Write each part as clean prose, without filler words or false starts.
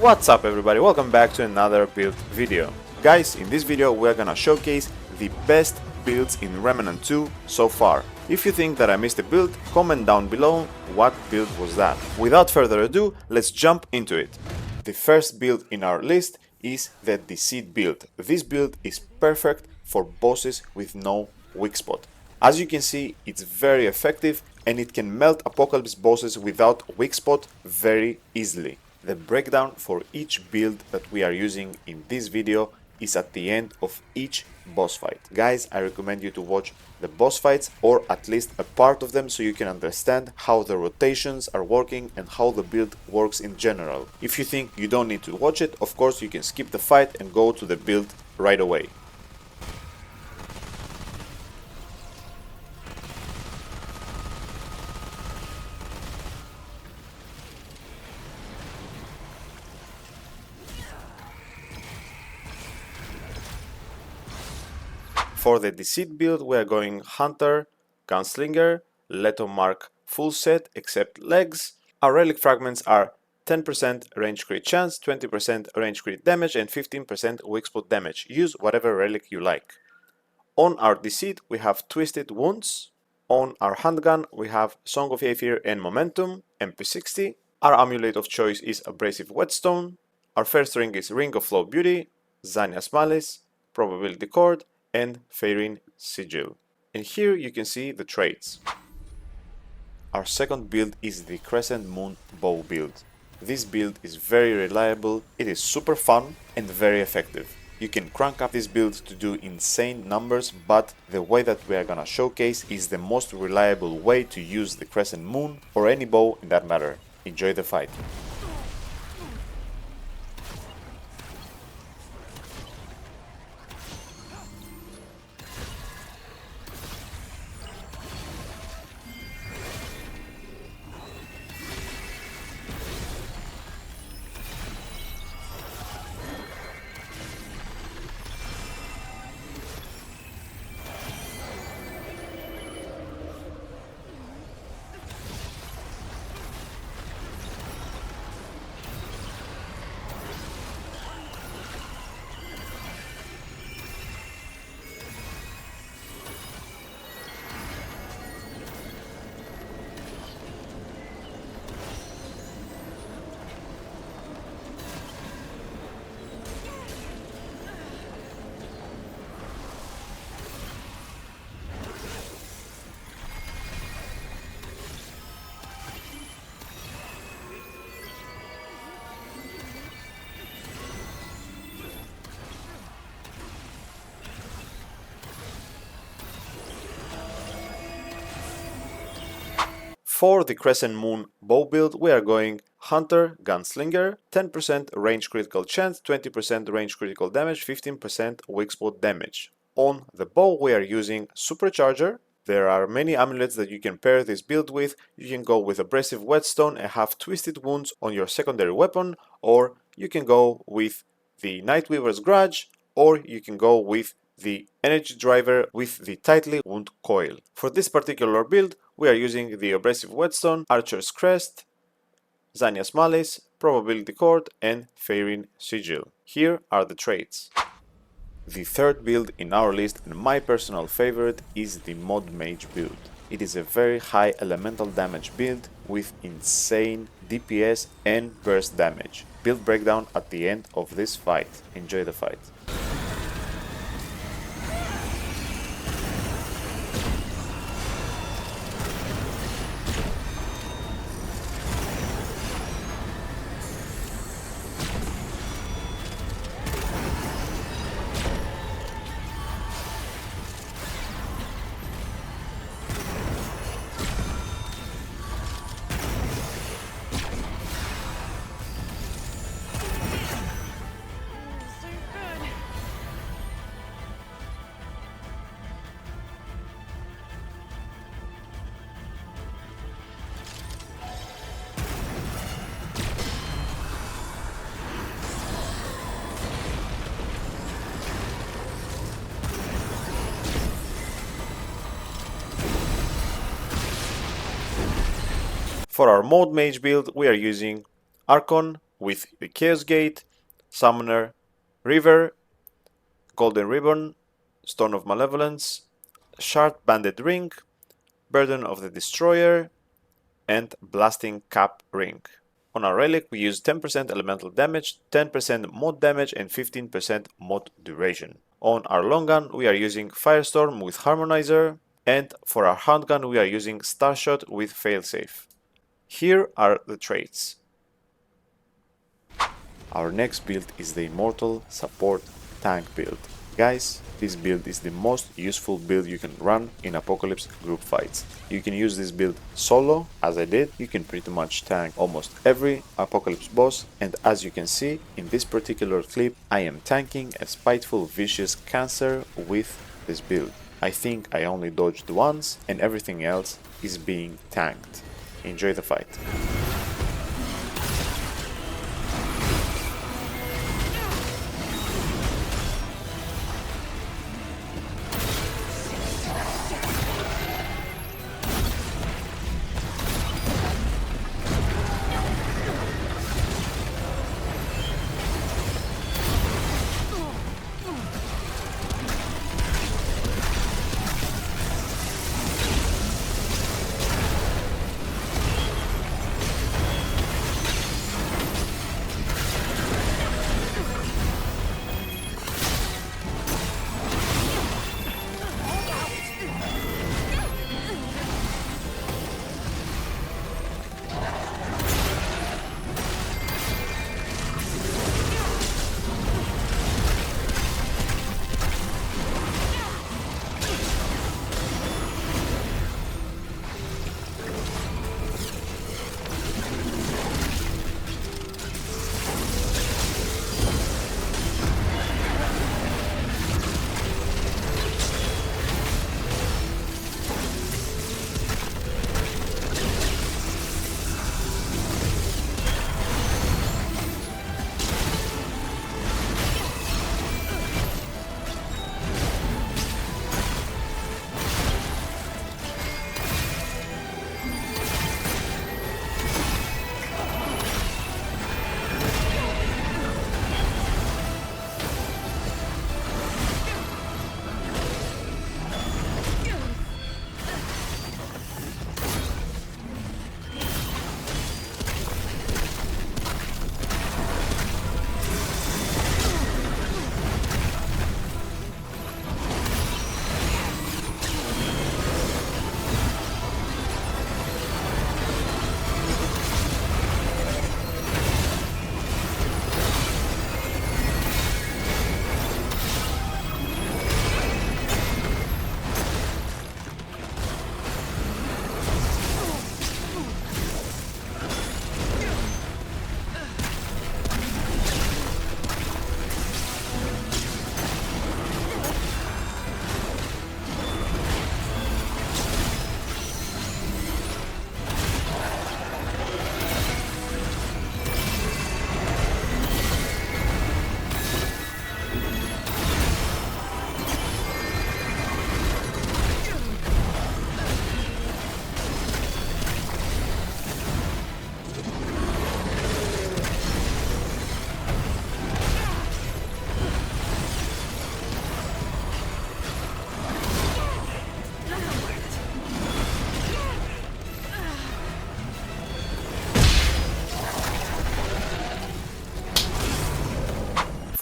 What's up everybody, welcome back to another build video. Guys, in this video we're gonna showcase the best builds in Remnant 2 so far. If you think that I missed a build, comment down below what build was that. Without further ado, let's jump into it. The first build in our list is the Deceit build. This build is perfect for bosses with no weak spot. As you can see, it's very effective and it can melt Apocalypse bosses without weak spot very easily. The breakdown for each build that we are using in this video is at the end of each boss fight. Guys, I recommend you to watch the boss fights or at least a part of them so you can understand how the rotations are working and how the build works in general. If you think you don't need to watch it, of course you can skip the fight and go to the build right away. For the Deceit build we are going Hunter, Gunslinger, Leto Mark full set except legs. Our relic fragments are 10% range crit chance, 20% range crit damage and 15% weak spot damage. Use whatever relic you like. On our Deceit we have Twisted Wounds. On our handgun we have Song of Aether and Momentum, MP60. Our amulet of choice is Abrasive Whetstone. Our first ring is Ring of Flow Beauty, Zania's Malice, Probability Cord and Fairin Sigil. And here you can see the traits. Our second build is the Crescent Moon Bow build. This build is very reliable, it is super fun and very effective. You can crank up this build to do insane numbers, but the way that we are gonna showcase is the most reliable way to use the Crescent Moon or any bow in that matter. Enjoy the fight. For the Crescent Moon Bow build we are going Hunter, Gunslinger, 10% range critical chance, 20% range critical damage, 15% weak spot damage. On the bow we are using Supercharger. There are many amulets that you can pair this build with. You can go with Abrasive Whetstone and have Twisted Wounds on your secondary weapon, or you can go with the Nightweaver's Grudge, or you can go with the Energy Driver with the Tightly Wound Coil. For this particular build we are using the Abrasive Whetstone, Archer's Crest, Zania's Malice, Probability Cord and Fairin Sigil. Here are the traits. The third build in our list and my personal favorite is the Mod Mage build. It is a very high elemental damage build with insane DPS and burst damage. Build breakdown at the end of this fight. Enjoy the fight. For our Mode Mage build we are using Archon, with the Chaos Gate, Summoner, River, Golden Ribbon, Stone of Malevolence, Shard Banded Ring, Burden of the Destroyer, and Blasting Cap Ring. On our relic we use 10% elemental damage, 10% mod damage and 15% mod duration. On our long gun we are using Firestorm with Harmonizer, and for our handgun we are using Starshot with Failsafe. Here are the traits. Our next build is the Immortal Support Tank build. Guys, this build is the most useful build you can run in Apocalypse group fights. You can use this build solo, as I did. You can pretty much tank almost every Apocalypse boss, and as you can see in this particular clip, I am tanking a Spiteful Vicious Cancer with this build. I think I only dodged once and everything else is being tanked. Enjoy the fight.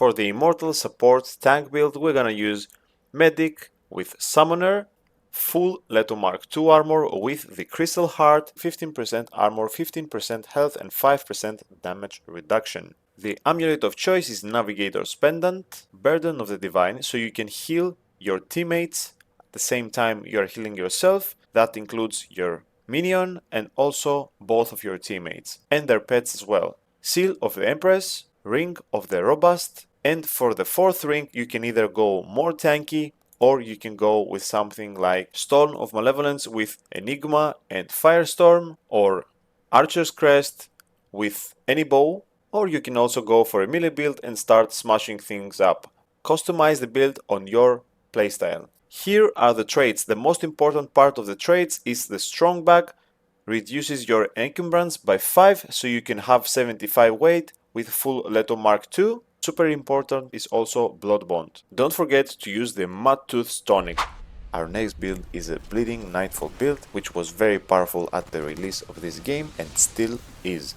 For the Immortal Support Tank build, we're gonna use Medic with Summoner, full Leto Mark II armor with the Crystal Heart, 15% armor, 15% health and 5% damage reduction. The amulet of choice is Navigator's Pendant, Burden of the Divine, so you can heal your teammates at the same time you are healing yourself. That includes your minion and also both of your teammates and their pets as well. Seal of the Empress, Ring of the Robust, and for the fourth ring you can either go more tanky or you can go with something like Stone of Malevolence with Enigma and Firestorm, or Archer's Crest with any bow, or you can also go for a melee build and start smashing things up. Customize the build on your playstyle. Here are the traits. The most important part of the traits is the Strong Bag. Reduces your encumbrance by 5, so you can have 75 weight with full Leto Mark II. Super important is also Blood Bond. Don't forget to use the Mudtooth's Tonic. Our next build is a Bleeding Nightfall build, which was very powerful at the release of this game and still is.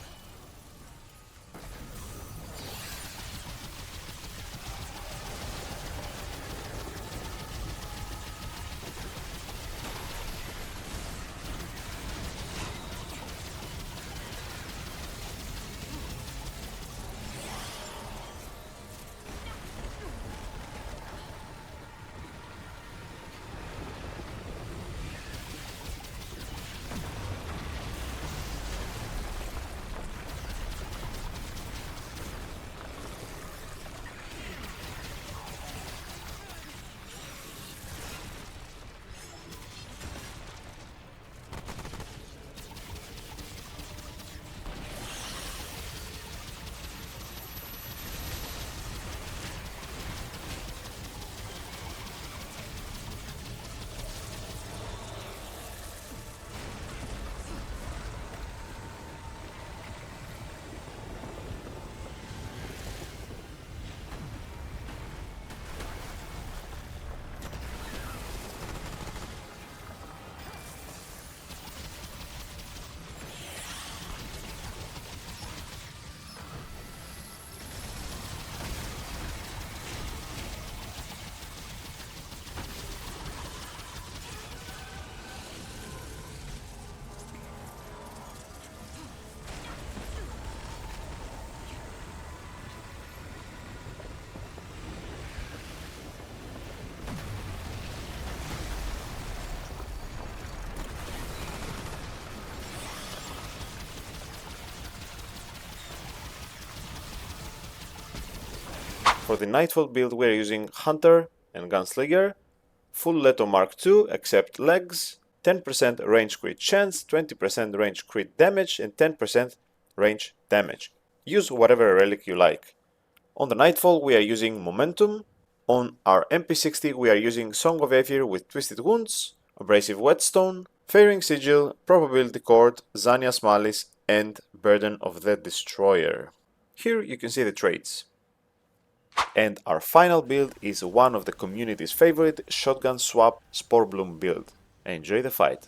For the Nightfall build we are using Hunter and Gunslinger, full Leto Mark II except legs, 10% range crit chance, 20% range crit damage and 10% range damage. Use whatever relic you like. On the Nightfall we are using Momentum. On our MP60 we are using Song of Aether with Twisted Wounds, Abrasive Whetstone, Fairing Sigil, Probability Cord, Zania's Malice and Burden of the Destroyer. Here you can see the traits. And our final build is one of the community's favorite shotgun swap Sporebloom build. Enjoy the fight!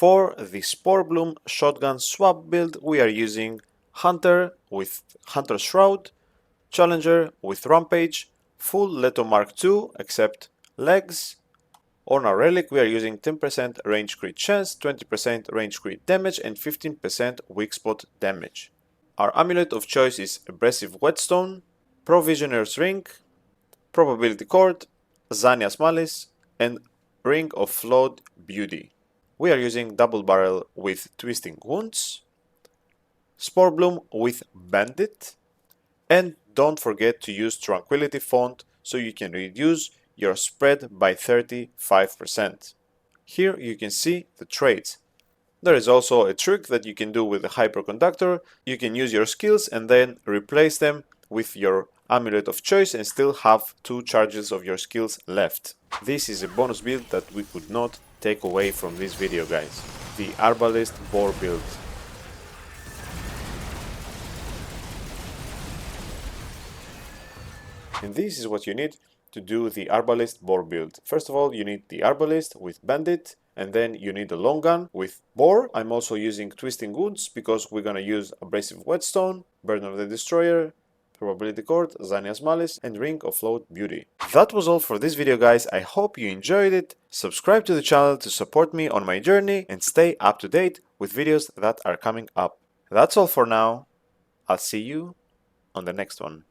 For the Sporebloom shotgun swap build we are using Hunter with Hunter Shroud, Challenger with Rampage, full Leto Mark II except legs. On our relic we are using 10% range crit chance, 20% range crit damage and 15% weak spot damage. Our amulet of choice is Abrasive Whetstone, Provisioner's Ring, Probability Cord, Zania's Malice and Ring of Flawed Beauty. We are using Double Barrel with Twisting Wounds, Sporebloom with Bandit, and don't forget to use Tranquility Font so you can reduce your spread by 35%. Here you can see the traits. There is also a trick that you can do with the hyperconductor. You can use your skills and then replace them with your amulet of choice and still have 2 charges of your skills left. This is a bonus build that we could not take away from this video, guys. The Arbalest Boar build. And this is what you need to do the Arbalest Boar build. First of all, you need the Arbalest with Bandit, and then you need the long gun with Boar. I'm also using Twisting Wounds because we're gonna use Abrasive Whetstone, Burden of the Destroyer, Probability Cord, Zania's Malice, and Ring of Float Beauty. That was all for this video, guys. I hope you enjoyed it. Subscribe to the channel to support me on my journey and stay up to date with videos that are coming up. That's all for now. I'll see you on the next one.